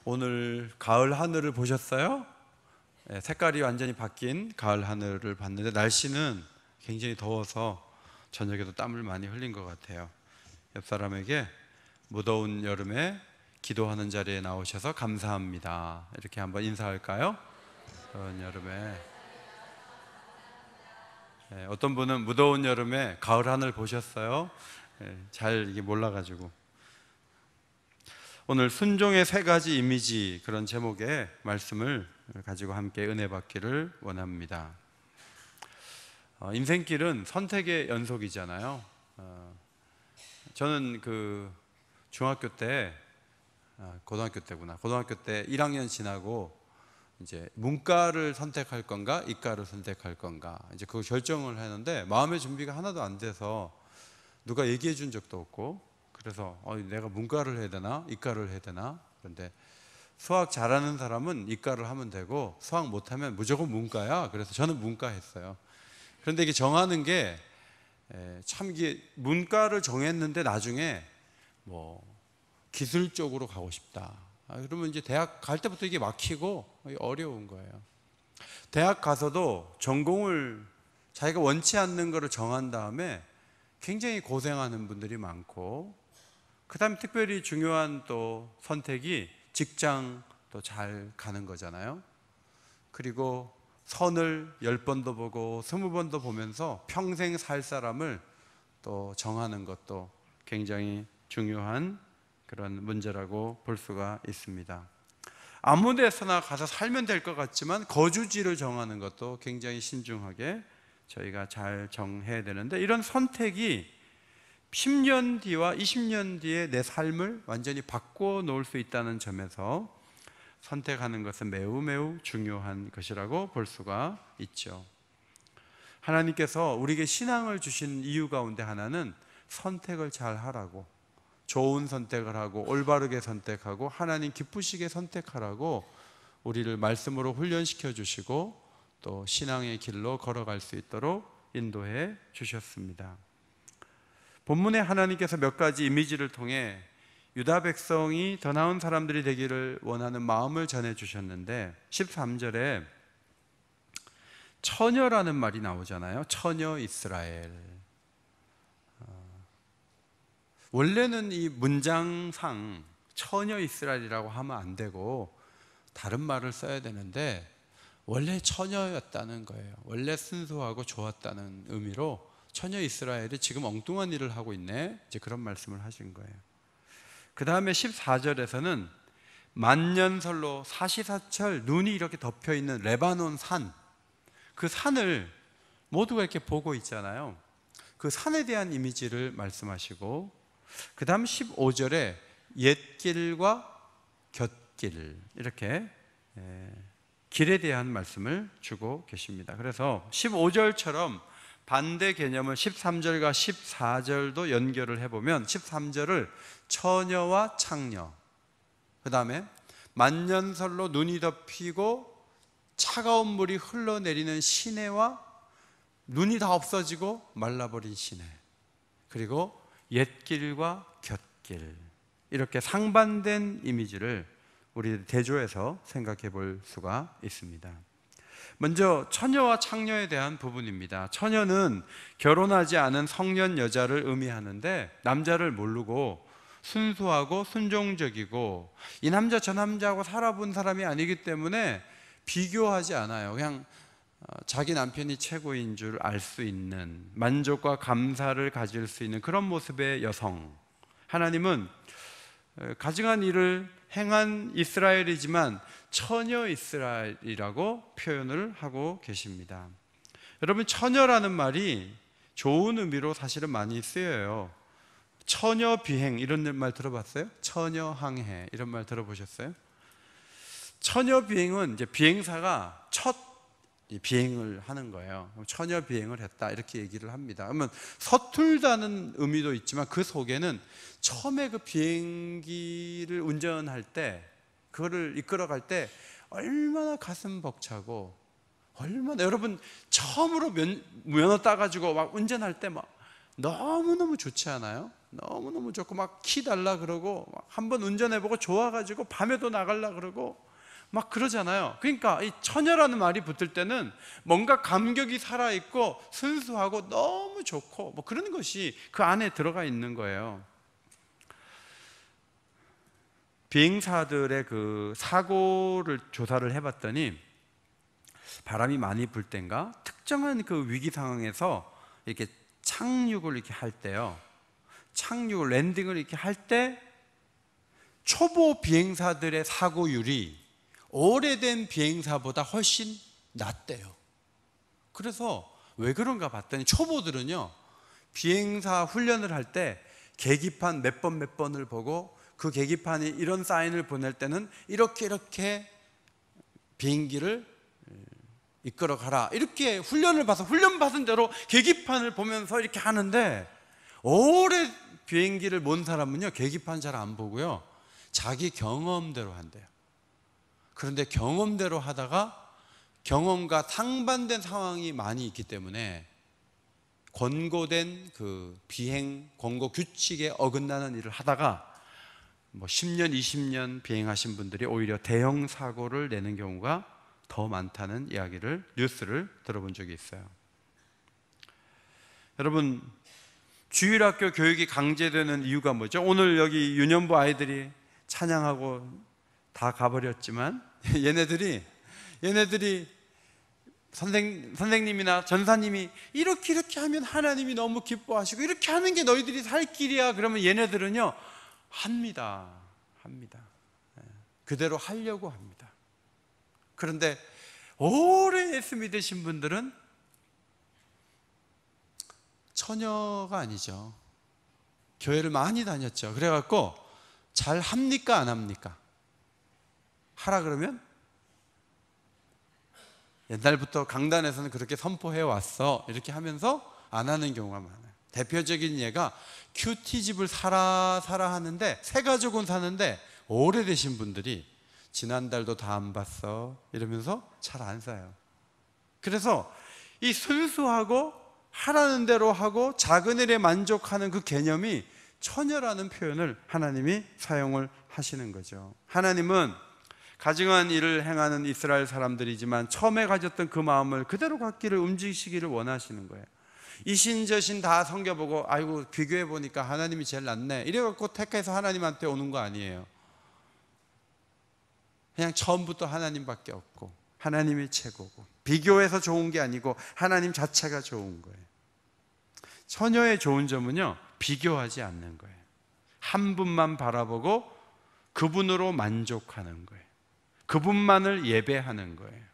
오늘 가을 하늘을 보셨어요? 색깔이 완전히 바뀐 가을 하늘을 봤는데 날씨는 굉장히 더워서 저녁에도 땀을 많이 흘린 것 같아요. 옆 사람에게 무더운 여름에 기도하는 자리에 나오셔서 감사합니다, 이렇게 한번 인사할까요? 더운 여름에 어떤 분은 무더운 여름에 가을 하늘 보셨어요? 잘 이게 몰라가지고. 오늘 순종의 세 가지 이미지, 그런 제목의 말씀을 가지고 함께 은혜 받기를 원합니다. 인생길은 선택의 연속이잖아요. 저는 중학교 때, 고등학교 때 1학년 지나고 이제 문과를 선택할 건가 이과를 선택할 건가 이제 그 결정을 하는데 마음의 준비가 하나도 안 돼서 누가 얘기해 준 적도 없고, 그래서 내가 문과를 해야 되나 이과를 해야 되나. 그런데 수학 잘하는 사람은 이과를 하면 되고 수학 못하면 무조건 문과야. 그래서 저는 문과 했어요. 그런데 이게 정하는 게 참, 이게 문과를 정했는데 나중에 뭐 기술 쪽으로 가고 싶다, 그러면 이제 대학 갈 때부터 이게 막히고 어려운 거예요. 대학 가서도 전공을 자기가 원치 않는 거를 정한 다음에 굉장히 고생하는 분들이 많고, 그 다음에 특별히 중요한 또 선택이 직장 또 잘 가는 거잖아요. 그리고 선을 10번도 보고 20번도 보면서 평생 살 사람을 또 정하는 것도 굉장히 중요한 그런 문제라고 볼 수가 있습니다. 아무 데서나 가서 살면 될 것 같지만 거주지를 정하는 것도 굉장히 신중하게 저희가 잘 정해야 되는데, 이런 선택이 10년 뒤와 20년 뒤에 내 삶을 완전히 바꿔 놓을 수 있다는 점에서 선택하는 것은 매우 매우 중요한 것이라고 볼 수가 있죠. 하나님께서 우리에게 신앙을 주신 이유 가운데 하나는 선택을 잘 하라고, 좋은 선택을 하고 올바르게 선택하고 하나님 기쁘시게 선택하라고 우리를 말씀으로 훈련시켜 주시고 또 신앙의 길로 걸어갈 수 있도록 인도해 주셨습니다. 본문에 하나님께서 몇 가지 이미지를 통해 유다 백성이 더 나은 사람들이 되기를 원하는 마음을 전해 주셨는데, 13절에 처녀라는 말이 나오잖아요. 처녀 이스라엘. 원래는 이 문장상 처녀 이스라엘이라고 하면 안 되고 다른 말을 써야 되는데, 원래 처녀였다는 거예요. 원래 순수하고 좋았다는 의미로 처녀 이스라엘이 지금 엉뚱한 일을 하고 있네, 이제 그런 말씀을 하신 거예요. 그 다음에 14절에서는 만년설로 사시사철 눈이 이렇게 덮여 있는 레바논 산, 그 산을 모두가 이렇게 보고 있잖아요. 그 산에 대한 이미지를 말씀하시고, 그 다음 15절에 옛길과 곁길, 이렇게 길에 대한 말씀을 주고 계십니다. 그래서 15절처럼 반대 개념을 13절과 14절도 연결을 해보면 13절을 처녀와 창녀, 그 다음에 만년설로 눈이 덮이고 차가운 물이 흘러내리는 시내와 눈이 다 없어지고 말라버린 시내, 그리고 옛길과 곁길, 이렇게 상반된 이미지를 우리 대조해서 생각해 볼 수가 있습니다. 먼저 처녀와 창녀에 대한 부분입니다. 처녀는 결혼하지 않은 성년 여자를 의미하는데, 남자를 모르고 순수하고 순종적이고 이 남자 저 남자하고 살아본 사람이 아니기 때문에 비교하지 않아요. 그냥 자기 남편이 최고인 줄 알 수 있는, 만족과 감사를 가질 수 있는 그런 모습의 여성. 하나님은 가증한 일을 행한 이스라엘이지만 처녀 이스라엘이라고 표현을 하고 계십니다. 여러분, 처녀라는 말이 좋은 의미로 사실은 많이 쓰여요. 처녀 비행, 이런 말 들어봤어요? 처녀 항해, 이런 말 들어보셨어요? 처녀 비행은 이제 비행사가 첫 비행을 하는 거예요. 처녀 비행을 했다, 이렇게 얘기를 합니다. 그러면 서툴다는 의미도 있지만 그 속에는 처음에 그 비행기를 운전할 때, 그거를 이끌어갈 때 얼마나 가슴 벅차고, 얼마나, 여러분 처음으로 면허 따가지고 막 운전할 때 막 너무너무 좋지 않아요? 너무너무 좋고 막 키 달라 그러고 한번 운전해보고 좋아가지고 밤에도 나갈라 그러고 막 그러잖아요. 그러니까 이 처녀라는 말이 붙을 때는 뭔가 감격이 살아있고 순수하고 너무 좋고 뭐 그런 것이 그 안에 들어가 있는 거예요. 비행사들의 그 사고를 조사를 해봤더니 바람이 많이 불 땐가 특정한 그 위기 상황에서 이렇게 착륙을 이렇게 할 때요, 착륙을 랜딩을 이렇게 할 때 초보 비행사들의 사고율이 오래된 비행사보다 훨씬 낮대요. 그래서 왜 그런가 봤더니 초보들은요, 비행사 훈련을 할 때 계기판 몇 번을 보고 그 계기판이 이런 사인을 보낼 때는 이렇게 비행기를 이끌어 가라, 이렇게 훈련을 봐서 훈련 받은 대로 계기판을 보면서 이렇게 하는데, 오래 비행기를 몬 사람은요 계기판 잘 안 보고요 자기 경험대로 한대요. 그런데 경험대로 하다가 경험과 상반된 상황이 많이 있기 때문에 권고된 그 비행 권고 규칙에 어긋나는 일을 하다가 뭐 10년, 20년 비행하신 분들이 오히려 대형 사고를 내는 경우가 더 많다는 이야기를, 뉴스를 들어본 적이 있어요. 여러분, 주일학교 교육이 강제되는 이유가 뭐죠? 오늘 여기 유년부 아이들이 찬양하고 다 가버렸지만 얘네들이 선생님이나 전사님이 이렇게 하면 하나님이 너무 기뻐하시고 이렇게 하는 게 너희들이 살 길이야 그러면 얘네들은요 합니다. 그대로 하려고 합니다. 그런데 오래 예수 믿으신 분들은 처녀가 아니죠. 교회를 많이 다녔죠. 그래갖고 잘 합니까 안 합니까? 하라 그러면 옛날부터 강단에서는 그렇게 선포해 왔어 이렇게 하면서 안 하는 경우가 많아요. 대표적인 예가 큐티집을 사라 하는데 새 가족은 사는데 오래되신 분들이 지난달도 다 안 봤어 이러면서 잘 안 사요. 그래서 이 순수하고 하라는 대로 하고 작은 일에 만족하는 그 개념이 처녀라는 표현을 하나님이 사용을 하시는 거죠. 하나님은 가증한 일을 행하는 이스라엘 사람들이지만 처음에 가졌던 그 마음을 그대로 갖기를, 움직이시기를 원하시는 거예요. 이신저신 다 섬겨보고 아이고 비교해보니까 하나님이 제일 낫네 이래갖고 택해서 하나님한테 오는 거 아니에요. 그냥 처음부터 하나님밖에 없고 하나님이 최고고 비교해서 좋은 게 아니고 하나님 자체가 좋은 거예요. 처녀의 좋은 점은요 비교하지 않는 거예요. 한 분만 바라보고 그분으로 만족하는 거예요. 그분만을 예배하는 거예요.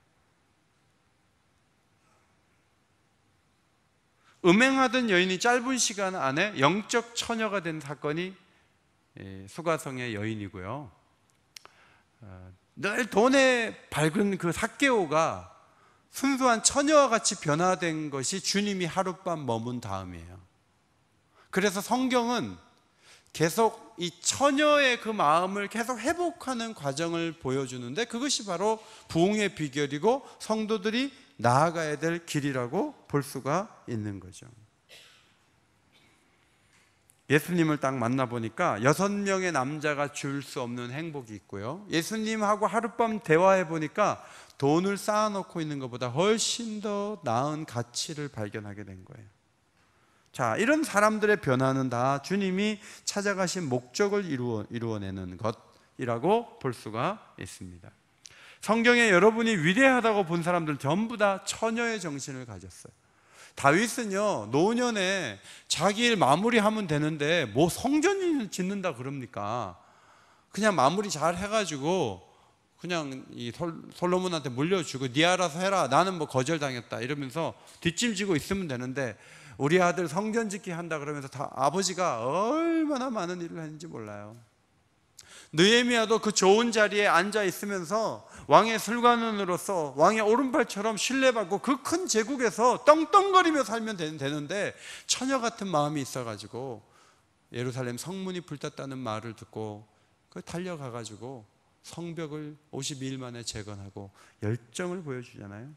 음행하던 여인이 짧은 시간 안에 영적 처녀가 된 사건이 수가성의 여인이고요, 늘 돈에 밝은 그 삭개오가 순수한 처녀와 같이 변화된 것이 주님이 하룻밤 머문 다음이에요. 그래서 성경은 계속 이 처녀의 그 마음을 계속 회복하는 과정을 보여주는데 그것이 바로 부흥의 비결이고 성도들이 나아가야 될 길이라고 볼 수가 있는 거죠. 예수님을 딱 만나보니까 6명의 남자가 줄 수 없는 행복이 있고요, 예수님하고 하룻밤 대화해 보니까 돈을 쌓아놓고 있는 것보다 훨씬 더 나은 가치를 발견하게 된 거예요. 자, 이런 사람들의 변화는 다 주님이 찾아가신 목적을 이루어내는 것이라고 볼 수가 있습니다. 성경에 여러분이 위대하다고 본 사람들 전부 다 처녀의 정신을 가졌어요. 다윗은요 노년에 자기 일 마무리하면 되는데 뭐 성전 짓는다 그럽니까? 그냥 마무리 잘 해가지고 그냥 이 솔로몬한테 물려주고 네 알아서 해라, 나는 뭐 거절당했다 이러면서 뒷짐지고 있으면 되는데 우리 아들 성전 짓기 한다 그러면서 다 아버지가 얼마나 많은 일을 했는지 몰라요. 느헤미야도 그 좋은 자리에 앉아 있으면서 왕의 술관원으로서 왕의 오른팔처럼 신뢰받고 그 큰 제국에서 떵떵거리며 살면 되는데 처녀 같은 마음이 있어가지고 예루살렘 성문이 불탔다는 말을 듣고 달려가가지고 성벽을 52일 만에 재건하고 열정을 보여주잖아요.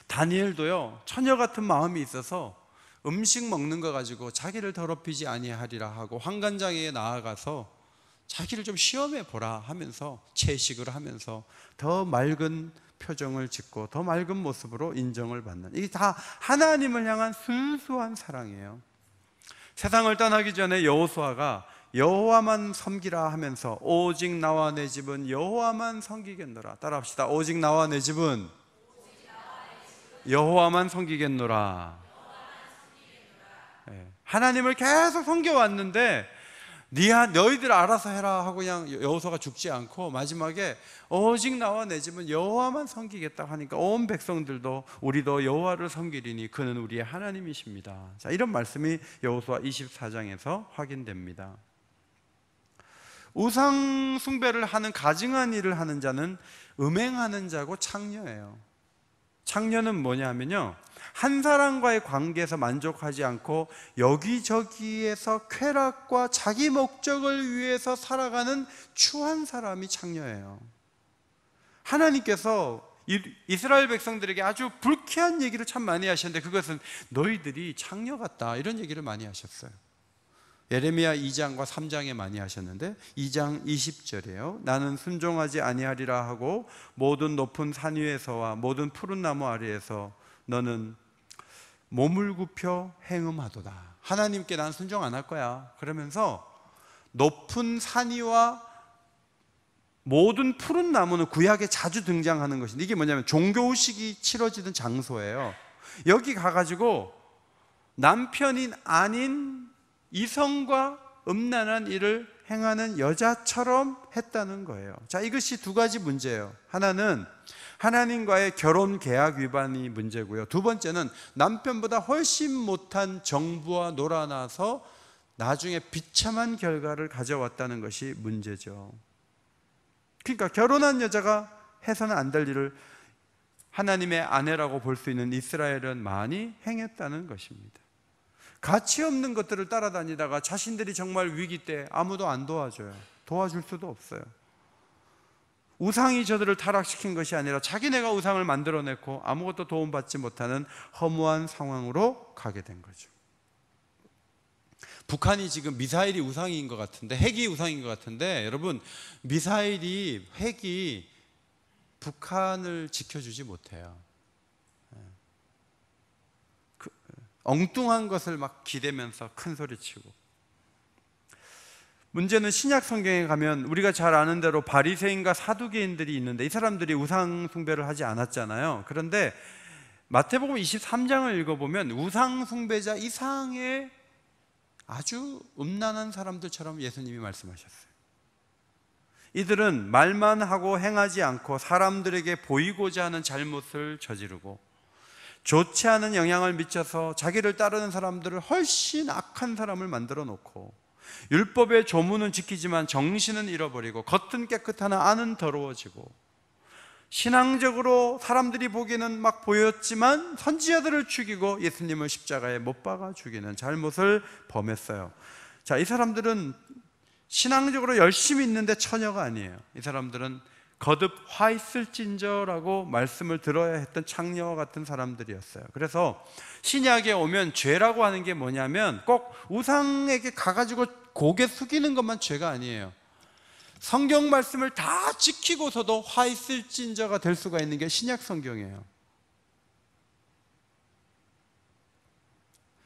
다니엘도요 처녀 같은 마음이 있어서 음식 먹는 거 가지고 자기를 더럽히지 아니하리라 하고 환관장에 나아가서 자기를 좀 시험해 보라 하면서 채식을 하면서 더 맑은 표정을 짓고 더 맑은 모습으로 인정을 받는, 이게 다 하나님을 향한 순수한 사랑이에요. 세상을 떠나기 전에 여호수아가 여호와만 섬기라 하면서 오직 나와 내 집은 여호와만 섬기겠노라. 따라합시다. 오직 나와 내 집은 여호와만 섬기겠노라. 하나님을 계속 섬겨왔는데 너희들 알아서 해라 하고 그냥 여호수아가 죽지 않고 마지막에 오직 나와 내 집은 여호와만 섬기겠다 하니까 온 백성들도 우리도 여호와를 섬기리니 그는 우리의 하나님이십니다. 자, 이런 말씀이 여호수아 24장에서 확인됩니다. 우상 숭배를 하는 가증한 일을 하는 자는 음행하는 자고 창녀예요. 창녀는 뭐냐면요, 한 사람과의 관계에서 만족하지 않고 여기저기에서 쾌락과 자기 목적을 위해서 살아가는 추한 사람이 창녀예요. 하나님께서 이스라엘 백성들에게 아주 불쾌한 얘기를 참 많이 하셨는데 그것은 너희들이 창녀 같다 이런 얘기를 많이 하셨어요. 예레미야 2장과 3장에 많이 하셨는데 2장 20절이에요. 나는 순종하지 아니하리라 하고 모든 높은 산 위에서와 모든 푸른 나무 아래에서 너는 몸을 굽혀 행음하도다. 하나님께 난 순종 안 할 거야. 그러면서 높은 산 위와 모든 푸른 나무는 구약에 자주 등장하는 것인데 이게 뭐냐면 종교의식이 치러지던 장소예요. 여기 가가지고 남편인 아닌 이성과 음란한 일을 행하는 여자처럼 했다는 거예요. 자, 이것이 두 가지 문제예요. 하나는 하나님과의 결혼 계약 위반이 문제고요. 두 번째는 남편보다 훨씬 못한 정부와 놀아나서 나중에 비참한 결과를 가져왔다는 것이 문제죠. 그러니까 결혼한 여자가 해서는 안 될 일을 하나님의 아내라고 볼 수 있는 이스라엘은 많이 행했다는 것입니다. 가치 없는 것들을 따라다니다가 자신들이 정말 위기 때 아무도 안 도와줘요. 도와줄 수도 없어요. 우상이 저들을 타락시킨 것이 아니라 자기네가 우상을 만들어냈고 아무것도 도움받지 못하는 허무한 상황으로 가게 된 거죠. 북한이 지금 미사일이 우상인 것 같은데, 핵이 우상인 것 같은데, 여러분 핵이 북한을 지켜주지 못해요. 엉뚱한 것을 막 기대면서 큰 소리치고. 문제는 신약 성경에 가면 우리가 잘 아는 대로 바리새인과 사두개인들이 있는데 이 사람들이 우상 숭배를 하지 않았잖아요. 그런데 마태복음 23장을 읽어보면 우상 숭배자 이상의 아주 음란한 사람들처럼 예수님이 말씀하셨어요. 이들은 말만 하고 행하지 않고 사람들에게 보이고자 하는 잘못을 저지르고 좋지 않은 영향을 미쳐서 자기를 따르는 사람들을 훨씬 악한 사람을 만들어 놓고 율법의 조문은 지키지만 정신은 잃어버리고 겉은 깨끗하나 안은 더러워지고 신앙적으로 사람들이 보기에는 막 보였지만 선지자들을 죽이고 예수님을 십자가에 못 박아 죽이는 잘못을 범했어요. 자, 이 사람들은 신앙적으로 열심히 있는데 처녀가 아니에요. 이 사람들은 거듭 화 있을진저라고 말씀을 들어야 했던 창녀와 같은 사람들이었어요. 그래서 신약에 오면 죄라고 하는 게 뭐냐면 꼭 우상에게 가가지고 고개 숙이는 것만 죄가 아니에요. 성경 말씀을 다 지키고서도 화 있을진저가 될 수가 있는 게 신약 성경이에요.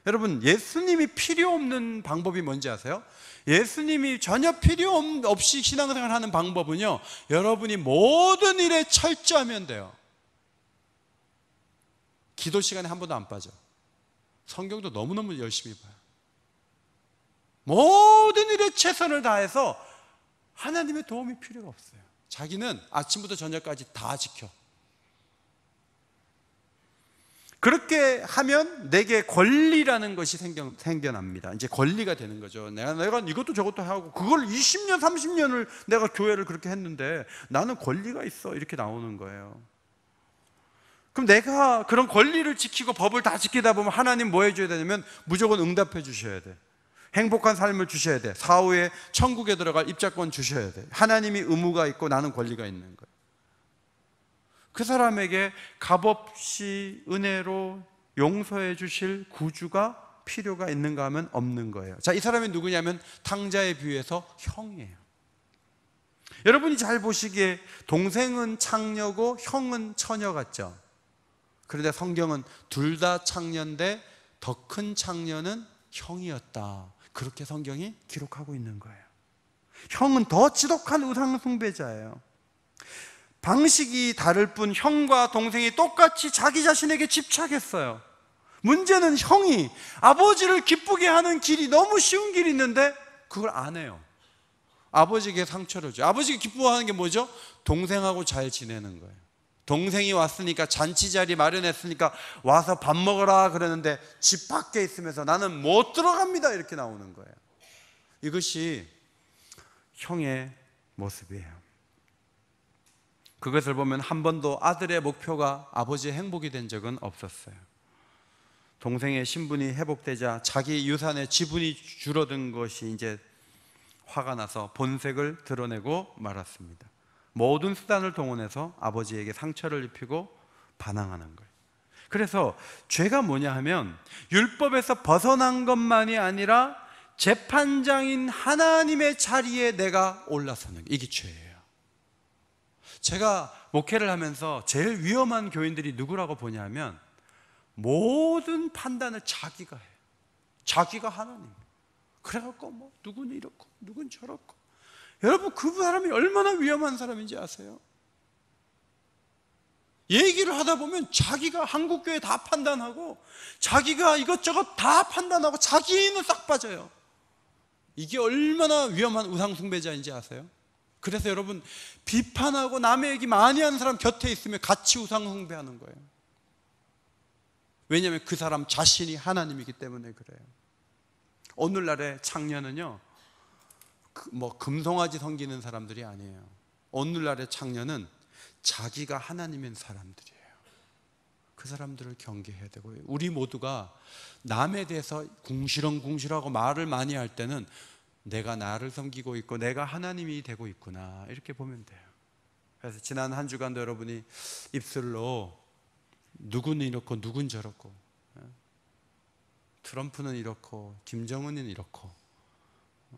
여러분, 예수님이 필요 없는 방법이 뭔지 아세요? 예수님이 전혀 필요 없이 신앙생활 하는 방법은요, 여러분이 모든 일에 철저하면 돼요. 기도 시간에 한 번도 안 빠져. 성경도 너무너무 열심히 봐요. 모든 일에 최선을 다해서 하나님의 도움이 필요가 없어요. 자기는 아침부터 저녁까지 다 지켜. 그렇게 하면 내게 권리라는 것이 생겨납니다. 이제 권리가 되는 거죠. 내가 이것도 저것도 하고 그걸 20년, 30년을 내가 교회를 그렇게 했는데 나는 권리가 있어. 이렇게 나오는 거예요. 그럼 내가 그런 권리를 지키고 법을 다 지키다 보면 하나님 뭐 해줘야 되냐면 무조건 응답해 주셔야 돼. 행복한 삶을 주셔야 돼. 사후에 천국에 들어갈 입장권 주셔야 돼. 하나님이 의무가 있고 나는 권리가 있는 거예요. 그 사람에게 값없이 은혜로 용서해 주실 구주가 필요가 있는가 하면 없는 거예요. 자, 이 사람이 누구냐면 탕자에 비유해서 형이에요. 여러분이 잘 보시기에 동생은 창녀고 형은 처녀 같죠? 그런데 성경은 둘 다 창녀인데 더 큰 창녀는 형이었다, 그렇게 성경이 기록하고 있는 거예요. 형은 더 지독한 우상 숭배자예요. 방식이 다를 뿐 형과 동생이 똑같이 자기 자신에게 집착했어요. 문제는 형이 아버지를 기쁘게 하는 길이 너무 쉬운 길이 있는데 그걸 안 해요. 아버지에게 상처를 줘요. 아버지가 기뻐하는 게 뭐죠? 동생하고 잘 지내는 거예요. 동생이 왔으니까, 잔치 자리 마련했으니까 와서 밥 먹으라 그러는데 집 밖에 있으면서 나는 못 들어갑니다, 이렇게 나오는 거예요. 이것이 형의 모습이에요. 그것을 보면 한 번도 아들의 목표가 아버지의 행복이 된 적은 없었어요. 동생의 신분이 회복되자 자기 유산의 지분이 줄어든 것이 이제 화가 나서 본색을 드러내고 말았습니다. 모든 수단을 동원해서 아버지에게 상처를 입히고 반항하는 거예요. 그래서 죄가 뭐냐 하면 율법에서 벗어난 것만이 아니라 재판장인 하나님의 자리에 내가 올라서는 게, 이게 죄예요. 제가 목회를 하면서 제일 위험한 교인들이 누구라고 보냐면 모든 판단을 자기가 해요. 자기가 하나님. 그래갖고 뭐 누군 이렇고 누군 저렇고. 여러분, 그 사람이 얼마나 위험한 사람인지 아세요? 얘기를 하다 보면 자기가 한국교회 다 판단하고 자기가 이것저것 다 판단하고 자기는 싹 빠져요. 이게 얼마나 위험한 우상숭배자인지 아세요? 그래서 여러분, 비판하고 남의 얘기 많이 하는 사람 곁에 있으면 같이 우상숭배하는 거예요. 왜냐하면 그 사람 자신이 하나님이기 때문에 그래요. 오늘날의 창녀는요, 뭐 금송아지 섬기는 사람들이 아니에요. 오늘날의 창녀는 자기가 하나님인 사람들이에요. 그 사람들을 경계해야 되고요. 우리 모두가 남에 대해서 궁시렁궁시렁하고 말을 많이 할 때는 내가 나를 섬기고 있고 내가 하나님이 되고 있구나, 이렇게 보면 돼요. 그래서 지난 한 주간도 여러분이 입술로 누구는 이렇고 누군 저렇고, 트럼프는 이렇고 김정은은 이렇고,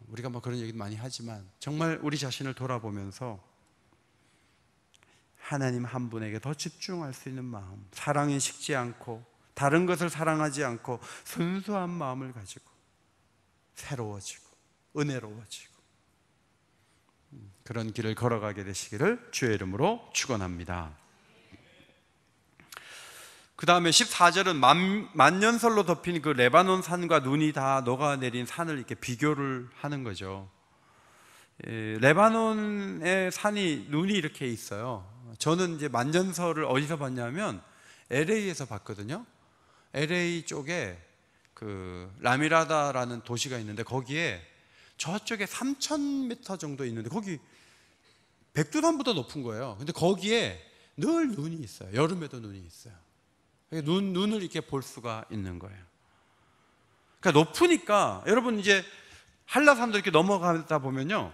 우리가 뭐 그런 얘기도 많이 하지만 정말 우리 자신을 돌아보면서 하나님 한 분에게 더 집중할 수 있는 마음, 사랑에 식지 않고 다른 것을 사랑하지 않고 순수한 마음을 가지고 새로워지고 은혜로워지고 그런 길을 걸어가게 되시기를 주의 이름으로 축원합니다. 그 다음에 14절은 만년설로 덮인 그 레바논 산과 눈이 다 녹아내린 산을 이렇게 비교를 하는 거죠. 레바논의 산이 눈이 이렇게 있어요. 저는 이제 만년설을 어디서 봤냐면 LA에서 봤거든요. LA 쪽에 그 라미라다라는 도시가 있는데 거기에 저쪽에 3,000m 정도 있는데 거기 백두산보다 높은 거예요. 근데 거기에 늘 눈이 있어요. 여름에도 눈이 있어요. 눈을 이렇게 볼 수가 있는 거예요. 그러니까 높으니까 여러분 이제 한라산도 이렇게 넘어가다 보면요,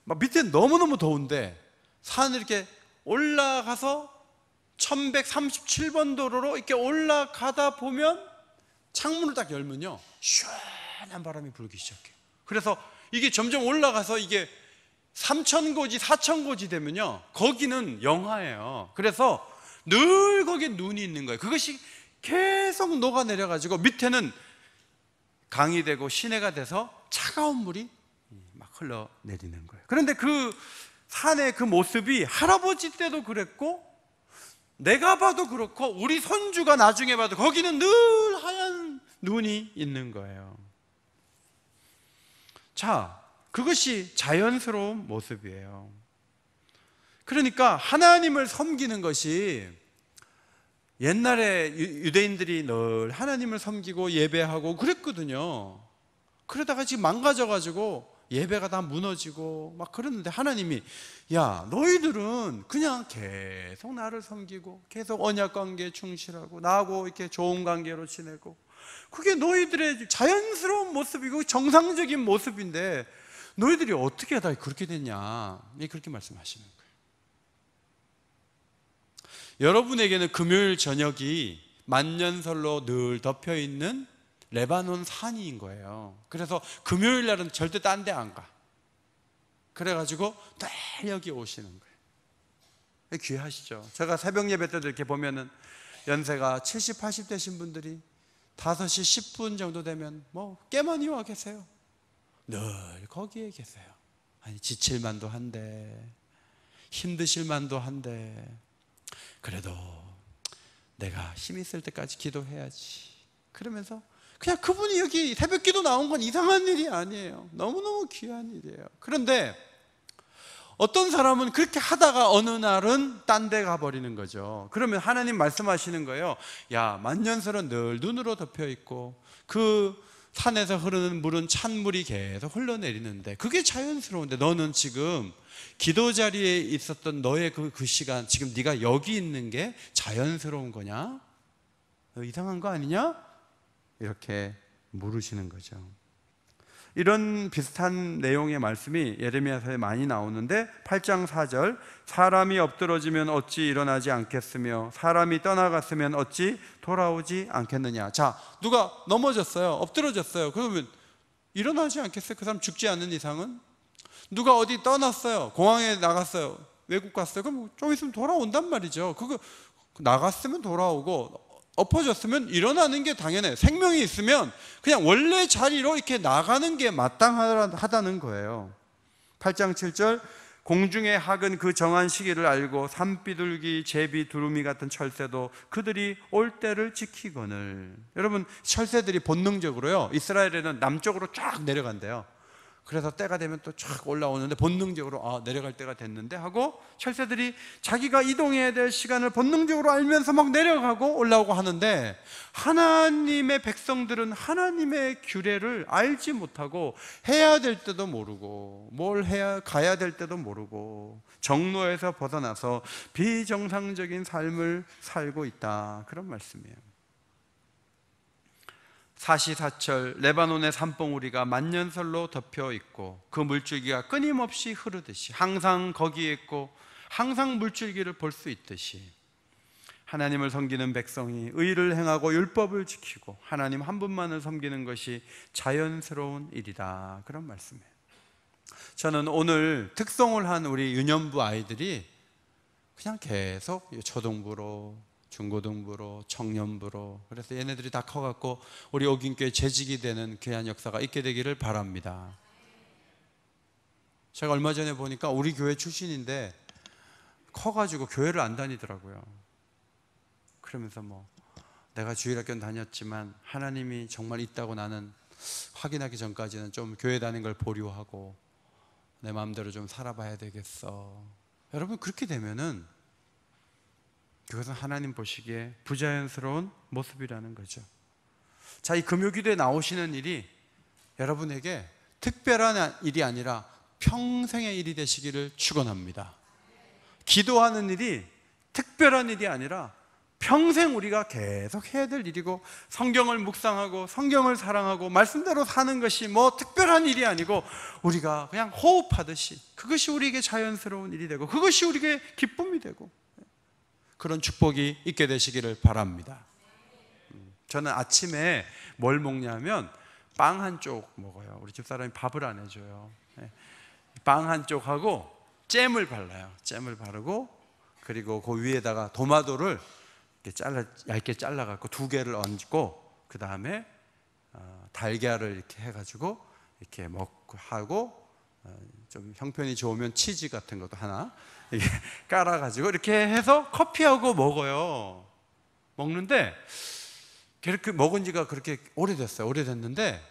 막 밑에 너무너무 더운데 산을 이렇게 올라가서 1137번 도로로 이렇게 올라가다 보면 창문을 딱 열면요, 시원한 바람이 불기 시작해요. 그래서 이게 점점 올라가서 이게 3,000고지, 4,000고지 되면요, 거기는 영하예요. 그래서 늘 거기에 눈이 있는 거예요. 그것이 계속 녹아내려가지고 밑에는 강이 되고 시내가 돼서 차가운 물이 막 흘러내리는 거예요. 그런데 그 산의 그 모습이 할아버지 때도 그랬고 내가 봐도 그렇고 우리 손주가 나중에 봐도 거기는 늘 하얀 눈이 있는 거예요. 자, 그것이 자연스러운 모습이에요. 그러니까 하나님을 섬기는 것이, 옛날에 유대인들이 늘 하나님을 섬기고 예배하고 그랬거든요. 그러다가 지금 망가져가지고 예배가 다 무너지고 막 그러는데 하나님이, 야, 너희들은 그냥 계속 나를 섬기고 계속 언약 관계에 충실하고 나하고 이렇게 좋은 관계로 지내고, 그게 너희들의 자연스러운 모습이고 정상적인 모습인데 너희들이 어떻게 하다 그렇게 됐냐, 그렇게 말씀하시는 거예요. 여러분에게는 금요일 저녁이 만년설로 늘 덮여 있는 레바논 산인 거예요. 그래서 금요일 날은 절대 딴 데 안 가. 그래가지고 늘 여기 오시는 거예요. 귀하시죠. 제가 새벽 예배 때도 이렇게 보면은 연세가 70, 80 되신 분들이 5시 10분 정도 되면 뭐 깨만히 와 계세요. 늘 거기에 계세요. 아니, 지칠만도 한데, 힘드실만도 한데, 그래도 내가 힘 있을 때까지 기도해야지. 그러면서 그냥 그분이 여기 새벽 기도 나온 건 이상한 일이 아니에요. 너무너무 귀한 일이에요. 그런데 어떤 사람은 그렇게 하다가 어느 날은 딴 데 가버리는 거죠. 그러면 하나님 말씀하시는 거예요. 야, 만년설은 늘 눈으로 덮여 있고 그 산에서 흐르는 물은 찬물이 계속 흘러내리는데 그게 자연스러운데 너는 지금 기도 자리에 있었던 너의 그 시간, 지금 네가 여기 있는 게 자연스러운 거냐? 너 이상한 거 아니냐? 이렇게 물으시는 거죠. 이런 비슷한 내용의 말씀이 예레미야서에 많이 나오는데 8장 4절, 사람이 엎드러지면 어찌 일어나지 않겠으며 사람이 떠나갔으면 어찌 돌아오지 않겠느냐. 자, 누가 넘어졌어요, 엎드러졌어요. 그러면 일어나지 않겠어요? 그 사람 죽지 않는 이상은. 누가 어디 떠났어요, 공항에 나갔어요, 외국 갔어요. 그럼 좀 있으면 돌아온단 말이죠. 그거 나갔으면 돌아오고 엎어졌으면 일어나는 게 당연해요. 생명이 있으면 그냥 원래 자리로 이렇게 나가는 게 마땅하다는 거예요. 8장 7절, 공중의 학은 그 정한 시기를 알고 산비둘기, 제비, 두루미 같은 철새도 그들이 올 때를 지키거늘. 여러분, 철새들이 본능적으로요, 이스라엘에는 남쪽으로 쫙 내려간대요. 그래서 때가 되면 또 쫙 올라오는데 본능적으로 내려갈 때가 됐는데 하고 철새들이 자기가 이동해야 될 시간을 본능적으로 알면서 막 내려가고 올라오고 하는데, 하나님의 백성들은 하나님의 규례를 알지 못하고 해야 될 때도 모르고 뭘 해야 가야 될 때도 모르고 정로에서 벗어나서 비정상적인 삶을 살고 있다, 그런 말씀이에요. 사시사철 레바논의 산봉우리가 만년설로 덮여 있고 그 물줄기가 끊임없이 흐르듯이 항상 거기에 있고 항상 물줄기를 볼 수 있듯이 하나님을 섬기는 백성이 의를 행하고 율법을 지키고 하나님 한 분만을 섬기는 것이 자연스러운 일이다, 그런 말씀이에요. 저는 오늘 특송을 한 우리 유년부 아이들이 그냥 계속 초등부로, 중고등부로, 청년부로, 그래서 얘네들이 다 커갖고 우리 오긴교회 재직이 되는 귀한 역사가 있게 되기를 바랍니다. 제가 얼마 전에 보니까 우리 교회 출신인데 커가지고 교회를 안 다니더라고요. 그러면서 내가 주일학교는 다녔지만 하나님이 정말 있다고 나는 확인하기 전까지는 좀 교회 다니는 걸 보류하고 내 마음대로 좀 살아봐야 되겠어. 여러분, 그렇게 되면은 그것은 하나님 보시기에 부자연스러운 모습이라는 거죠. 자, 이 금요기도에 나오시는 일이 여러분에게 특별한 일이 아니라 평생의 일이 되시기를 축원합니다. 기도하는 일이 특별한 일이 아니라 평생 우리가 계속 해야 될 일이고, 성경을 묵상하고 성경을 사랑하고 말씀대로 사는 것이 특별한 일이 아니고 우리가 그냥 호흡하듯이 그것이 우리에게 자연스러운 일이 되고 그것이 우리에게 기쁨이 되고 그런 축복이 있게 되시기를 바랍니다. 저는 아침에 뭘 먹냐면 빵 한 쪽 먹어요. 우리 집사람이 밥을 안 해줘요. 빵 한 쪽하고 잼을 발라요. 잼을 바르고 그리고 그 위에다가 도마도를 이렇게 얇게 잘라갖고 2개를 얹고 그 다음에 달걀을 이렇게 해가지고 이렇게 먹고 하고 좀 형편이 좋으면 치즈 같은 것도 하나 이렇게 깔아가지고 이렇게 해서 커피하고 먹어요. 먹는데 그렇게 먹은 지가 그렇게 오래됐어요. 오래됐는데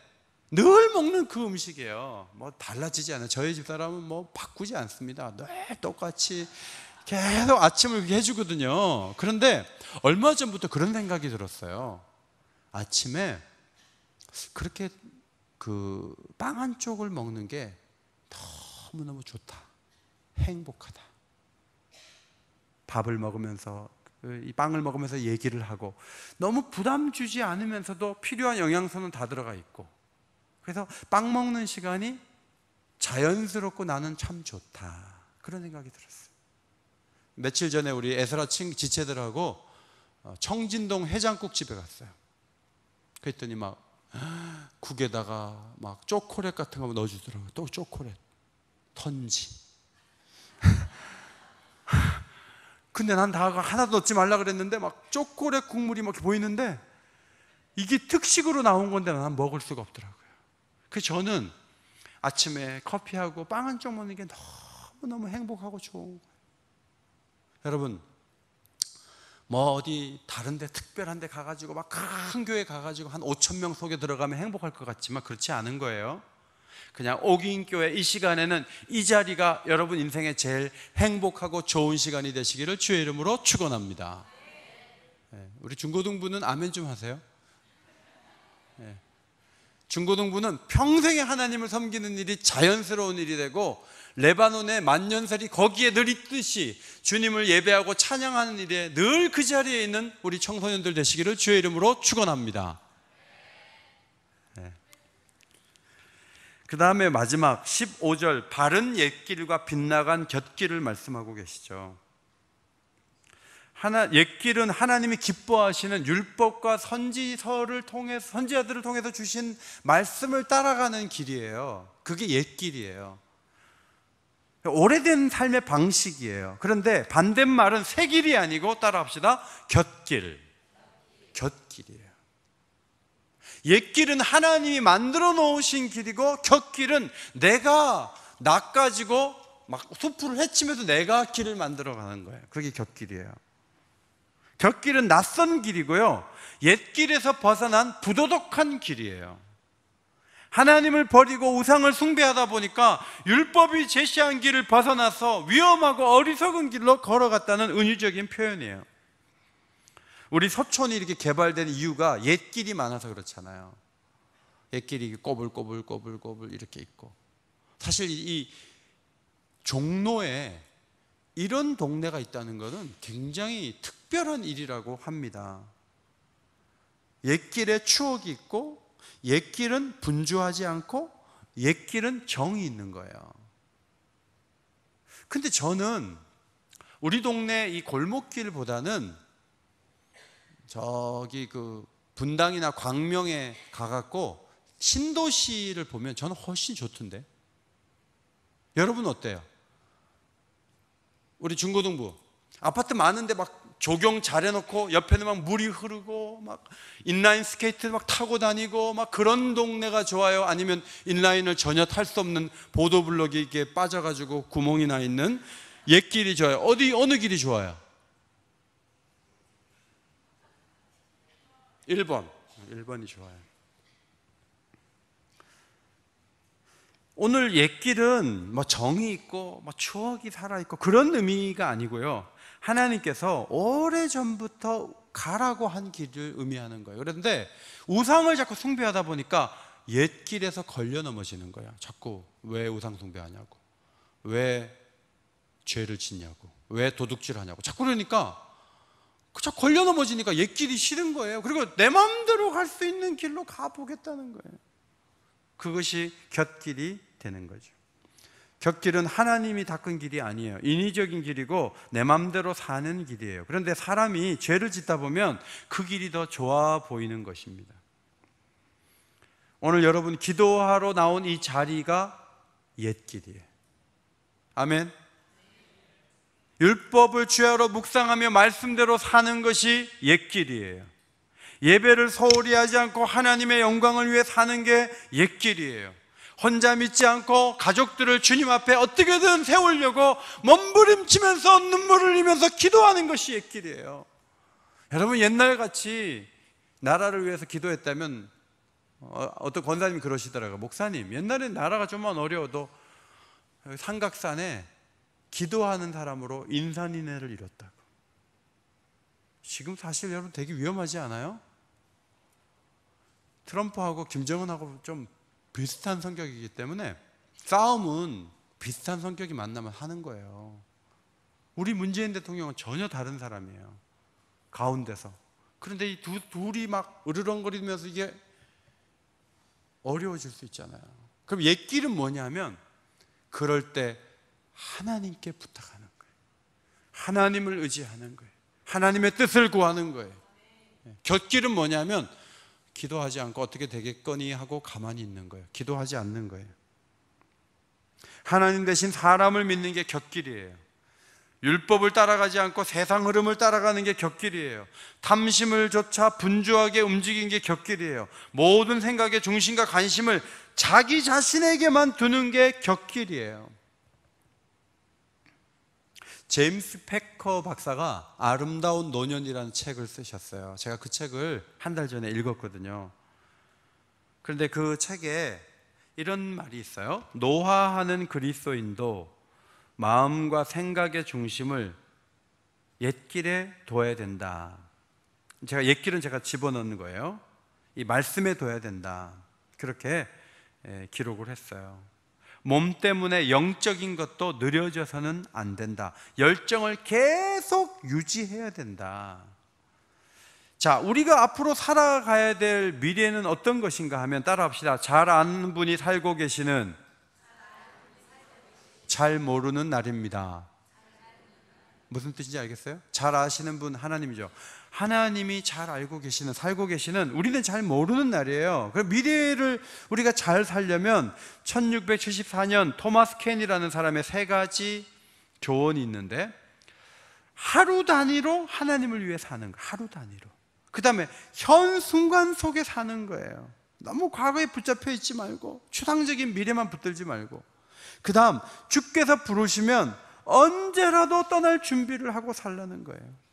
늘 먹는 그 음식이에요. 달라지지 않아요. 저희 집사람은 바꾸지 않습니다. 늘 똑같이 계속 아침을 그렇게 해주거든요. 그런데 얼마 전부터 그런 생각이 들었어요. 아침에 그렇게 그 빵 한 쪽을 먹는 게 너무너무 좋다, 행복하다. 밥을 먹으면서 이 빵을 먹으면서 얘기를 하고 너무 부담 주지 않으면서도 필요한 영양소는 다 들어가 있고, 그래서 빵 먹는 시간이 자연스럽고 나는 참 좋다, 그런 생각이 들었어요. 며칠 전에 우리 에스라 지체들하고 청진동 해장국집에 갔어요. 그랬더니 막 국에다가 막 초콜릿 같은 거 넣어주더라고요. 또 초콜릿, 턴지. 근데 난 다 하나도 넣지 말라 그랬는데 막 초콜릿 국물이 막 보이는데 이게 특식으로 나온 건데 난 먹을 수가 없더라고요. 그래서 저는 아침에 커피하고 빵 한 쪽 먹는 게 너무너무 행복하고 좋은 거예요. 여러분, 뭐 어디 다른 데 특별한 데 가가지고 막 큰 교회 가가지고 한 5천 명 속에 들어가면 행복할 것 같지만 그렇지 않은 거예요. 그냥 오긴교회 이 시간에는 이 자리가 여러분 인생에 제일 행복하고 좋은 시간이 되시기를 주의 이름으로 축원합니다. 우리 중고등부는 아멘 좀 하세요. 중고등부는 평생에 하나님을 섬기는 일이 자연스러운 일이 되고 레바논의 만년설이 거기에 늘 있듯이 주님을 예배하고 찬양하는 일에 늘 그 자리에 있는 우리 청소년들 되시기를 주의 이름으로 축원합니다. 그 다음에 마지막 15절 바른 옛길과 빗나간 곁길을 말씀하고 계시죠. 옛길은 하나님이 기뻐하시는 율법과 선지서를 통해서, 선지자들을 통해서 주신 말씀을 따라가는 길이에요. 그게 옛길이에요. 오래된 삶의 방식이에요. 그런데 반대말은 새 길이 아니고 따라합시다. 곁길. 곁길이에요. 옛길은 하나님이 만들어 놓으신 길이고 곁길은 내가 낯가지고 막 숲을 헤치면서 내가 길을 만들어 가는 거예요. 그게 곁길이에요. 곁길은 낯선 길이고요, 옛길에서 벗어난 부도덕한 길이에요. 하나님을 버리고 우상을 숭배하다 보니까 율법이 제시한 길을 벗어나서 위험하고 어리석은 길로 걸어갔다는 은유적인 표현이에요. 우리 서촌이 이렇게 개발된 이유가 옛길이 많아서 그렇잖아요. 옛길이 꼬불꼬불 이렇게 있고, 사실 이 종로에 이런 동네가 있다는 것은 굉장히 특별한 일이라고 합니다. 옛길에 추억이 있고, 옛길은 분주하지 않고, 옛길은 정이 있는 거예요. 근데 저는 우리 동네 이 골목길보다는 저기 그 분당이나 광명에 가갖고 신도시를 보면 저는 훨씬 좋던데. 여러분 어때요? 우리 중고등부 아파트 많은데 막 조경 잘 해놓고 옆에는 막 물이 흐르고 막 인라인 스케이트 막 타고 다니고 막 그런 동네가 좋아요? 아니면 인라인을 전혀 탈 수 없는 보도블럭이 이렇게 빠져가지고 구멍이 나 있는 옛길이 좋아요? 어느 길이 좋아요? 1번이 좋아요. 오늘 옛길은 뭐 정이 있고 뭐 추억이 살아있고 그런 의미가 아니고요, 하나님께서 오래전부터 가라고 한 길을 의미하는 거예요. 그런데 우상을 자꾸 숭배하다 보니까 옛길에서 걸려 넘어지는 거야. 자꾸 왜 우상 숭배하냐고, 왜 죄를 짓냐고, 왜 도둑질 하냐고 자꾸 그러니까 자꾸 걸려 넘어지니까 옛길이 싫은 거예요. 그리고 내 마음대로 갈 수 있는 길로 가보겠다는 거예요. 그것이 곁길이 되는 거죠. 곁길은 하나님이 닦은 길이 아니에요. 인위적인 길이고 내 마음대로 사는 길이에요. 그런데 사람이 죄를 짓다 보면 그 길이 더 좋아 보이는 것입니다. 오늘 여러분 기도하러 나온 이 자리가 옛길이에요. 아멘. 율법을 주야로 묵상하며 말씀대로 사는 것이 옛길이에요. 예배를 소홀히 하지 않고 하나님의 영광을 위해 사는 게 옛길이에요. 혼자 믿지 않고 가족들을 주님 앞에 어떻게든 세우려고 몸부림치면서 눈물을 흘리면서 기도하는 것이 옛길이에요. 여러분 옛날같이 나라를 위해서 기도했다면 어떤 권사님이 그러시더라고요. 목사님, 옛날엔 나라가 좀만 어려워도 삼각산에 기도하는 사람으로 인산인해를 이뤘다고. 지금 사실 여러분 되게 위험하지 않아요? 트럼프하고 김정은하고 좀 비슷한 성격이기 때문에 싸움은 비슷한 성격이 만나면 하는 거예요. 우리 문재인 대통령은 전혀 다른 사람이에요. 가운데서. 그런데 이 둘이 막 으르렁거리면서 이게 어려워질 수 있잖아요. 그럼 옛길은 뭐냐면 그럴 때 하나님께 부탁하는 거예요. 하나님을 의지하는 거예요. 하나님의 뜻을 구하는 거예요. 곁길은 뭐냐면 기도하지 않고 어떻게 되겠거니 하고 가만히 있는 거예요. 기도하지 않는 거예요. 하나님 대신 사람을 믿는 게 곁길이에요. 율법을 따라가지 않고 세상 흐름을 따라가는 게 곁길이에요. 탐심을 쫓아 분주하게 움직이는 게 곁길이에요. 모든 생각의 중심과 관심을 자기 자신에게만 두는 게 곁길이에요. 제임스 패커 박사가 아름다운 노년이라는 책을 쓰셨어요. 제가 그 책을 한 달 전에 읽었거든요. 그런데 그 책에 이런 말이 있어요. 노화하는 그리스도인도 마음과 생각의 중심을 옛길에 둬야 된다. 옛길은 제가 집어넣는 거예요. 이 말씀에 둬야 된다. 그렇게 기록을 했어요. 몸 때문에 영적인 것도 느려져서는 안 된다. 열정을 계속 유지해야 된다. 자, 우리가 앞으로 살아가야 될 미래는 어떤 것인가 하면 따라합시다. 잘 아는 분이 살고 계시는 잘 모르는 날입니다. 무슨 뜻인지 알겠어요? 잘 아시는 분 하나님이죠. 하나님이 잘 알고 계시는, 살고 계시는, 우리는 잘 모르는 날이에요. 그럼 미래를 우리가 잘 살려면 1674년 토마스 켄이라는 사람의 3가지 조언이 있는데, 하루 단위로 하나님을 위해 사는 거, 하루 단위로. 그 다음에 현 순간 속에 사는 거예요. 너무 과거에 붙잡혀 있지 말고, 추상적인 미래만 붙들지 말고. 그 다음, 주께서 부르시면 언제라도 떠날 준비를 하고 살라는 거예요.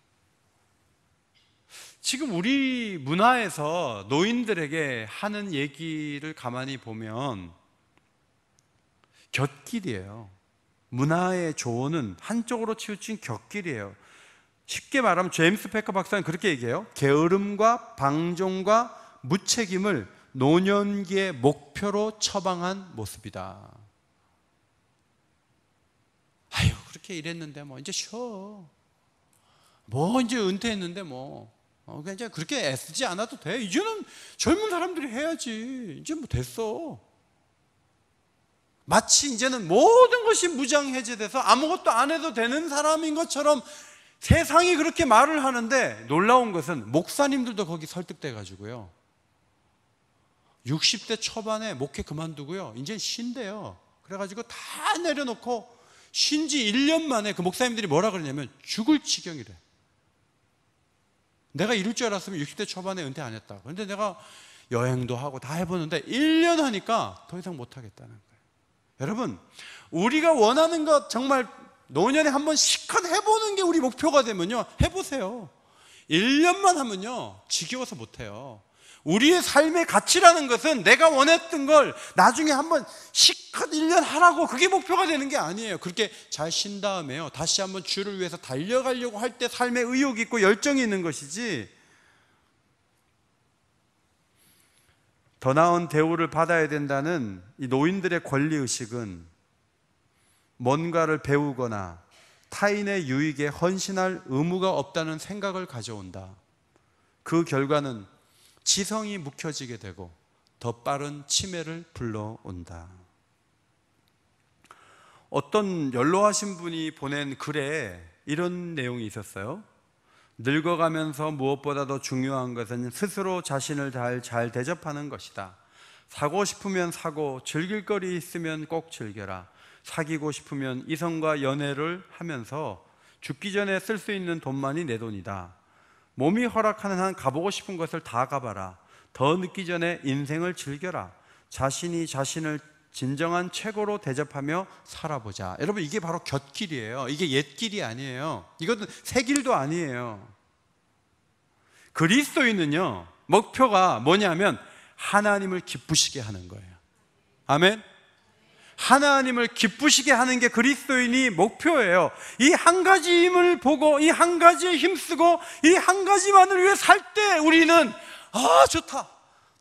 지금 우리 문화에서 노인들에게 하는 얘기를 가만히 보면 곁길이에요. 문화의 조언은 한쪽으로 치우친 곁길이에요. 쉽게 말하면 제임스 패커 박사는 그렇게 얘기해요. 게으름과 방종과 무책임을 노년기의 목표로 처방한 모습이다. 아유, 그렇게 일했는데 뭐 이제 쉬어. 뭐 이제 은퇴했는데 그냥 이제 그렇게 애쓰지 않아도 돼. 이제는 젊은 사람들이 해야지. 이제 뭐 됐어. 마치 이제는 모든 것이 무장해제돼서 아무것도 안 해도 되는 사람인 것처럼 세상이 그렇게 말을 하는데, 놀라운 것은 목사님들도 거기 설득돼 가지고요, 60대 초반에 목회 그만두고요, 이제 쉰대요. 그래가지고 다 내려놓고 쉰 지 1년 만에 그 목사님들이 뭐라 그러냐면 죽을 지경이래. 내가 이럴 줄 알았으면 60대 초반에 은퇴 안 했다. 그런데 내가 여행도 하고 다 해보는데 1년 하니까 더 이상 못 하겠다는 거예요. 여러분, 우리가 원하는 것 정말 노년에 한번 실컷 해보는 게 우리 목표가 되면요, 해보세요. 1년만 하면요 지겨워서 못해요. 우리의 삶의 가치라는 것은 내가 원했던 걸 나중에 한번 실컷 1년 하라고, 그게 목표가 되는 게 아니에요. 그렇게 잘 쉰 다음에요, 다시 한번 주를 위해서 달려가려고 할 때 삶에 의욕이 있고 열정이 있는 것이지, 더 나은 대우를 받아야 된다는 이 노인들의 권리의식은 뭔가를 배우거나 타인의 유익에 헌신할 의무가 없다는 생각을 가져온다. 그 결과는 지성이 묵혀지게 되고 더 빠른 치매를 불러온다. 어떤 연로하신 분이 보낸 글에 이런 내용이 있었어요. 늙어가면서 무엇보다도 중요한 것은 스스로 자신을 잘 대접하는 것이다. 사고 싶으면 사고, 즐길 거리 있으면 꼭 즐겨라. 사귀고 싶으면 이성과 연애를 하면서 죽기 전에 쓸 수 있는 돈만이 내 돈이다. 몸이 허락하는 한 가보고 싶은 것을 다 가봐라. 더 늦기 전에 인생을 즐겨라. 자신이 자신을 진정한 최고로 대접하며 살아보자. 여러분, 이게 바로 곁길이에요. 이게 옛길이 아니에요. 이것은 새 길도 아니에요. 그리스도인은요, 목표가 뭐냐면 하나님을 기쁘시게 하는 거예요. 아멘. 하나님을 기쁘시게 하는 게 그리스도인이 목표예요. 이 한 가지 힘을 보고, 이 한 가지에 힘쓰고, 이 한 가지만을 위해 살 때 우리는 좋다,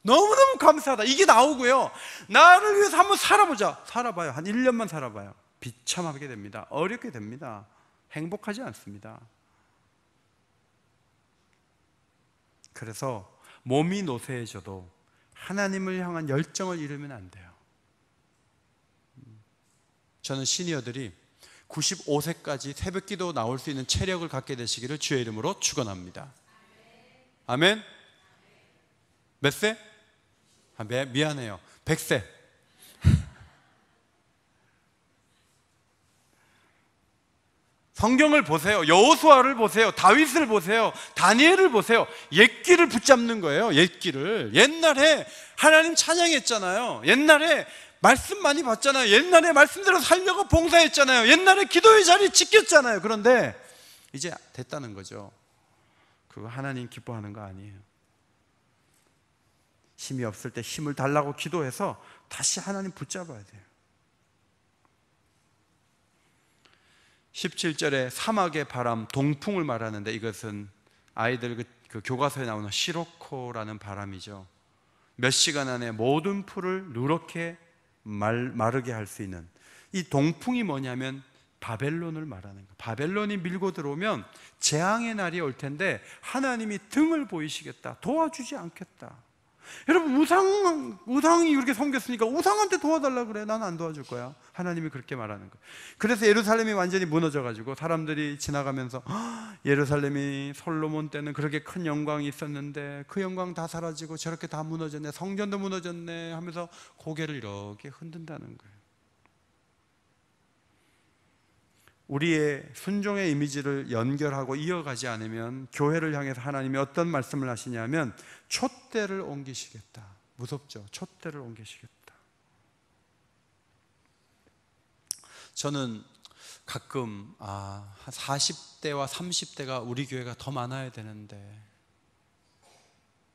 너무너무 감사하다, 이게 나오고요, 나를 위해서 한번 살아보자. 살아봐요. 한 1년만 살아봐요. 비참하게 됩니다. 어렵게 됩니다. 행복하지 않습니다. 그래서 몸이 노쇠해져도 하나님을 향한 열정을 잃으면 안 돼요. 저는 시니어들이 95세까지 새벽 기도 나올 수 있는 체력을 갖게 되시기를 주의 이름으로 축원합니다. 아멘. 몇 세? 미안해요. 100세. 성경을 보세요. 여호수아를 보세요. 다윗을 보세요. 다니엘을 보세요. 옛길을 붙잡는 거예요. 옛길을. 옛날에 하나님 찬양했잖아요. 옛날에 말씀 많이 받잖아요. 옛날에 말씀대로 살려고 봉사했잖아요. 옛날에 기도의 자리 지켰잖아요. 그런데 이제 됐다는 거죠. 그거 하나님 기뻐하는 거 아니에요. 힘이 없을 때 힘을 달라고 기도해서 다시 하나님 붙잡아야 돼요. 17절에 사막의 바람, 동풍을 말하는데 이것은 아이들 그 교과서에 나오는 시로코라는 바람이죠. 몇 시간 안에 모든 풀을 누렇게 마르게 할 수 있는 이 동풍이 뭐냐면 바벨론을 말하는 거예요. 바벨론이 밀고 들어오면 재앙의 날이 올 텐데 하나님이 등을 보이시겠다, 도와주지 않겠다. 여러분, 우상이 이렇게 섬겼으니까 우상한테 도와달라 그래. 난 안 도와줄 거야. 하나님이 그렇게 말하는 거예요. 그래서 예루살렘이 완전히 무너져가지고 사람들이 지나가면서 예루살렘이 솔로몬 때는 그렇게 큰 영광이 있었는데 그 영광 다 사라지고 저렇게 다 무너졌네, 성전도 무너졌네 하면서 고개를 이렇게 흔든다는 거예요. 우리의 순종의 이미지를 연결하고 이어가지 않으면 교회를 향해서 하나님이 어떤 말씀을 하시냐면 촛대를 옮기시겠다. 무섭죠? 촛대를 옮기시겠다. 저는 가끔 한 40대와 30대가 우리 교회가 더 많아야 되는데,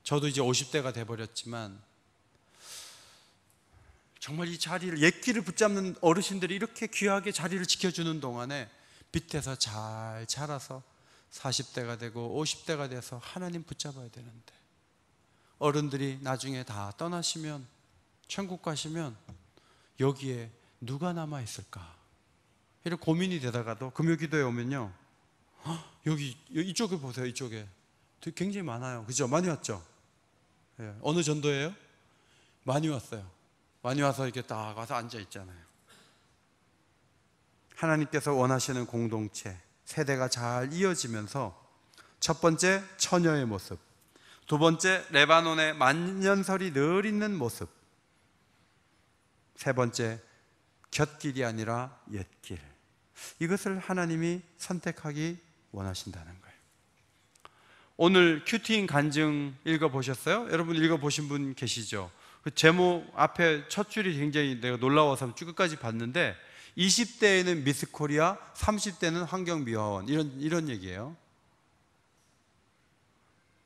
저도 이제 50대가 돼버렸지만 정말 이 자리를, 옛길을 붙잡는 어르신들이 이렇게 귀하게 자리를 지켜주는 동안에 밑에서 잘 자라서 40대가 되고 50대가 돼서 하나님 붙잡아야 되는데, 어른들이 나중에 다 떠나시면, 천국 가시면 여기에 누가 남아있을까 이런 고민이 되다가도 금요기도에 오면요, 여기 이쪽에 보세요. 이쪽에 굉장히 많아요. 그죠? 많이 왔죠? 예. 어느 전도예요? 많이 왔어요. 많이 와서 이렇게 딱 와서 앉아 있잖아요. 하나님께서 원하시는 공동체, 세대가 잘 이어지면서 첫 번째, 처녀의 모습. 두 번째, 레바논의 만년설이 늘 있는 모습. 세 번째, 곁길이 아니라 옛길. 이것을 하나님이 선택하기 원하신다는 거예요. 오늘 큐티인 간증 읽어보셨어요? 여러분 읽어보신 분 계시죠? 그 제목 앞에 첫 줄이 굉장히 내가 놀라워서 쭉 끝까지 봤는데, 20대에는 미스 코리아, 30대는 환경미화원, 이런 얘기예요.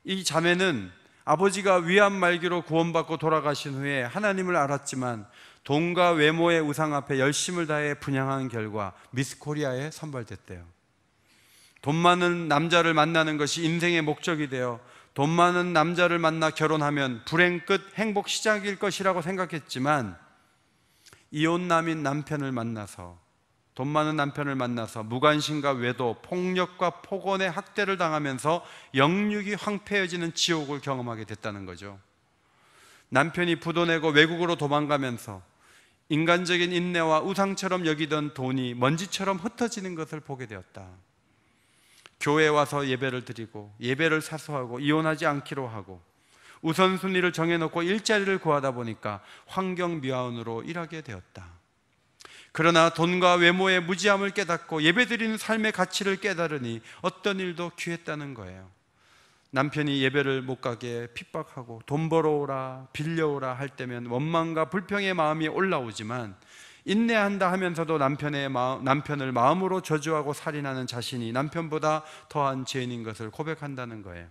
이 자매는 아버지가 위암 말기로 구원받고 돌아가신 후에 하나님을 알았지만 돈과 외모의 우상 앞에 열심을 다해 분양한 결과 미스 코리아에 선발됐대요. 돈 많은 남자를 만나는 것이 인생의 목적이 되어 돈 많은 남자를 만나 결혼하면 불행 끝 행복 시작일 것이라고 생각했지만, 이혼남인 남편을 만나서, 돈 많은 남편을 만나서 무관심과 외도, 폭력과 폭언의 학대를 당하면서 영육이 황폐해지는 지옥을 경험하게 됐다는 거죠. 남편이 부도내고 외국으로 도망가면서 인간적인 인내와 우상처럼 여기던 돈이 먼지처럼 흩어지는 것을 보게 되었다. 교회에 와서 예배를 드리고 예배를 사수하고 이혼하지 않기로 하고 우선순위를 정해놓고 일자리를 구하다 보니까 환경미화원으로 일하게 되었다. 그러나 돈과 외모의 무지함을 깨닫고 예배드리는 삶의 가치를 깨달으니 어떤 일도 귀했다는 거예요. 남편이 예배를 못 가게 핍박하고 돈 벌어오라 빌려오라 할 때면 원망과 불평의 마음이 올라오지만, 인내한다 하면서도 남편을 마음으로 저주하고 살인하는 자신이 남편보다 더한 죄인인 것을 고백한다는 거예요.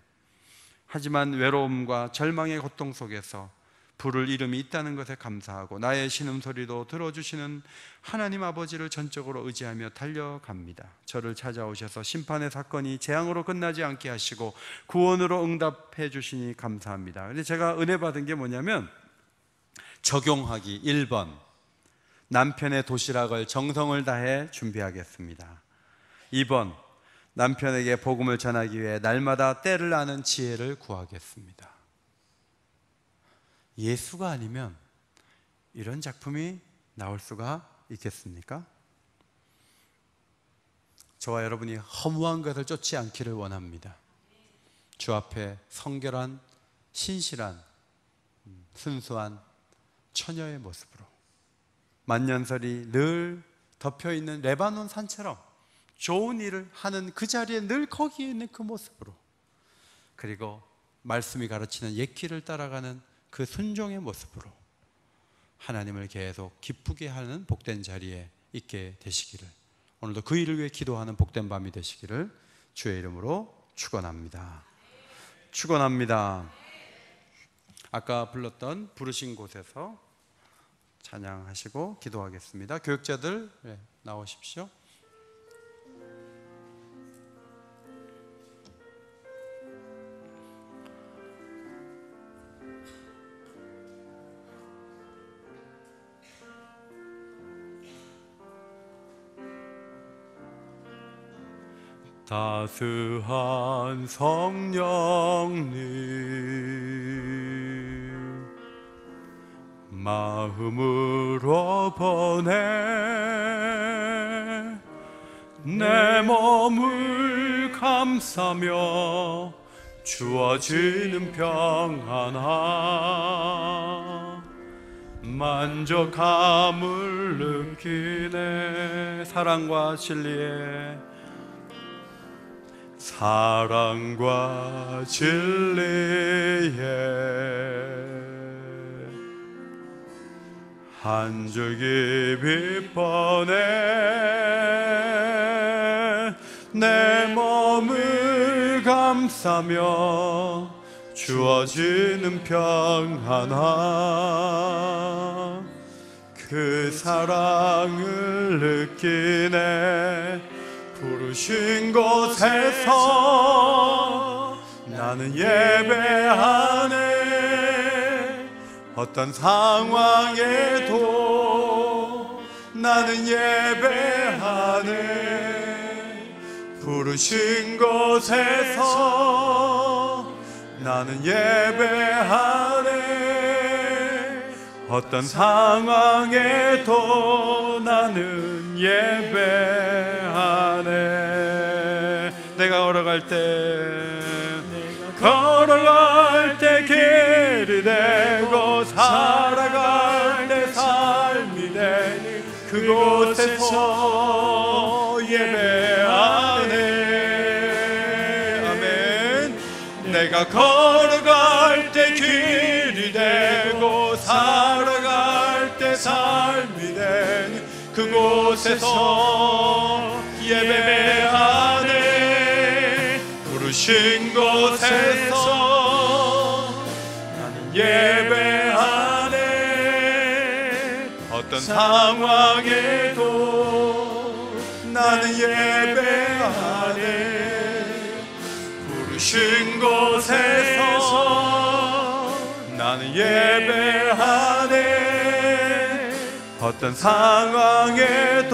하지만 외로움과 절망의 고통 속에서 부를 이름이 있다는 것에 감사하고 나의 신음소리도 들어주시는 하나님 아버지를 전적으로 의지하며 달려갑니다. 저를 찾아오셔서 심판의 사건이 재앙으로 끝나지 않게 하시고 구원으로 응답해 주시니 감사합니다. 근데 제가 은혜 받은 게 뭐냐면, 적용하기 1번, 남편의 도시락을 정성을 다해 준비하겠습니다. 2번, 남편에게 복음을 전하기 위해 날마다 때를 아는 지혜를 구하겠습니다. 예수가 아니면 이런 작품이 나올 수가 있겠습니까? 저와 여러분이 허무한 것을 쫓지 않기를 원합니다. 주 앞에 성결한, 신실한, 순수한 처녀의 모습으로, 만년설이 늘 덮여있는 레바논 산처럼 좋은 일을 하는 그 자리에 늘 거기에 있는 그 모습으로, 그리고 말씀이 가르치는 옛길을 따라가는 그 순종의 모습으로 하나님을 계속 기쁘게 하는 복된 자리에 있게 되시기를, 오늘도 그 일을 위해 기도하는 복된 밤이 되시기를 주의 이름으로 축원합니다. 축원합니다. 아까 불렀던 부르신 곳에서 찬양하시고 기도하겠습니다. 교육자들 나오십시오. 따스한 성령님 마음으로 보내 내 몸을 감싸며 주어지는 평안함 만족함을 느끼네. 사랑과 진리에 한 줄기 빛보내 내 몸을 감싸며 주어지는 평안함 그 사랑을 느끼네. 부르신 곳에서 나는 예배하네. 어떤 상황에도 나는 예배하네. 부르신 곳에서 나는 예배하네. 어떤 상황에도 나는 예배하네. 내가 걸어갈 때 길이 되고 살아갈 때 삶이 되니 그곳에서 예배하네. 아멘. 내가 걸어갈 때 길이 되고 살아갈 때 삶이 되니 그곳에서 예배하네. 부르신 곳에서 나는 예배하네. 어떤 상황에도 나는 예배하네. 부르신 곳에서 나는 예배하네. 어떤 상황에도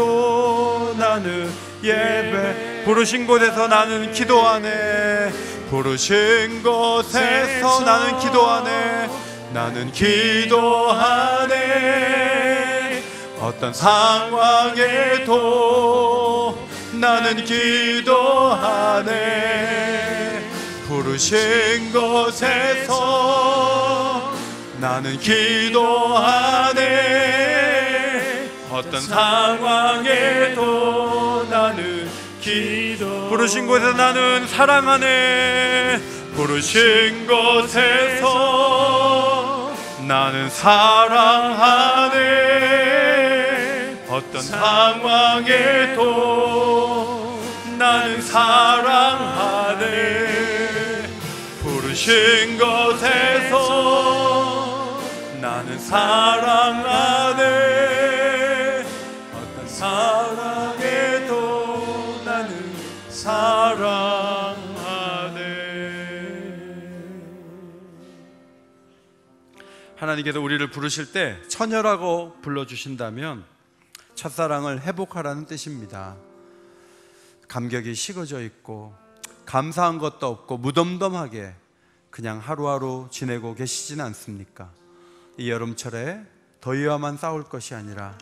나는 부르신 곳에서 나는 기도하네. 부르신 곳에서 나는 기도하네. 나는 기도하네. 어떤 상황에도 나는 기도하네. 부르신 곳에서 나는 기도하네. 어떤 상황에도 나는 부르신 곳에서 나는 사랑하네. 부르신 곳에서 나는 사랑하네. 어떤 상황에도 나는 사랑하네. 부르신 곳에서 나는 사랑하네. 어떤 사랑에도 나는 사랑하네. 하나님께서 우리를 부르실 때 처녀라고 불러주신다면 첫사랑을 회복하라는 뜻입니다. 감격이 식어져 있고 감사한 것도 없고 무덤덤하게 그냥 하루하루 지내고 계시진 않습니까? 이 여름철에 더위와만 싸울 것이 아니라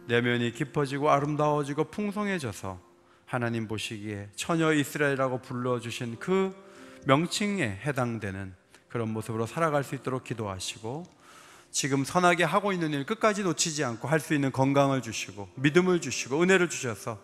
내면이 깊어지고 아름다워지고 풍성해져서 하나님 보시기에 처녀 이스라엘이라고 불러주신 그 명칭에 해당되는 그런 모습으로 살아갈 수 있도록 기도하시고, 지금 선하게 하고 있는 일 끝까지 놓치지 않고 할 수 있는 건강을 주시고 믿음을 주시고 은혜를 주셔서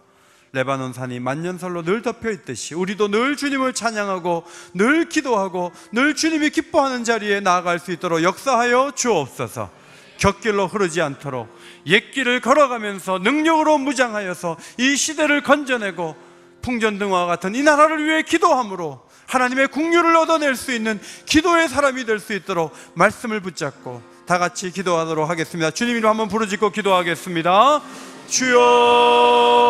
레바논 산이 만년설로 늘 덮여 있듯이 우리도 늘 주님을 찬양하고 늘 기도하고 늘 주님이 기뻐하는 자리에 나아갈 수 있도록 역사하여 주옵소서. 곁길로 흐르지 않도록 옛길을 걸어가면서 능력으로 무장하여서 이 시대를 건져내고 풍전등화와 같은 이 나라를 위해 기도함으로 하나님의 국류를 얻어낼 수 있는 기도의 사람이 될 수 있도록 말씀을 붙잡고 다 같이 기도하도록 하겠습니다. 주님 이름 한번 부르짖고 기도하겠습니다. 주여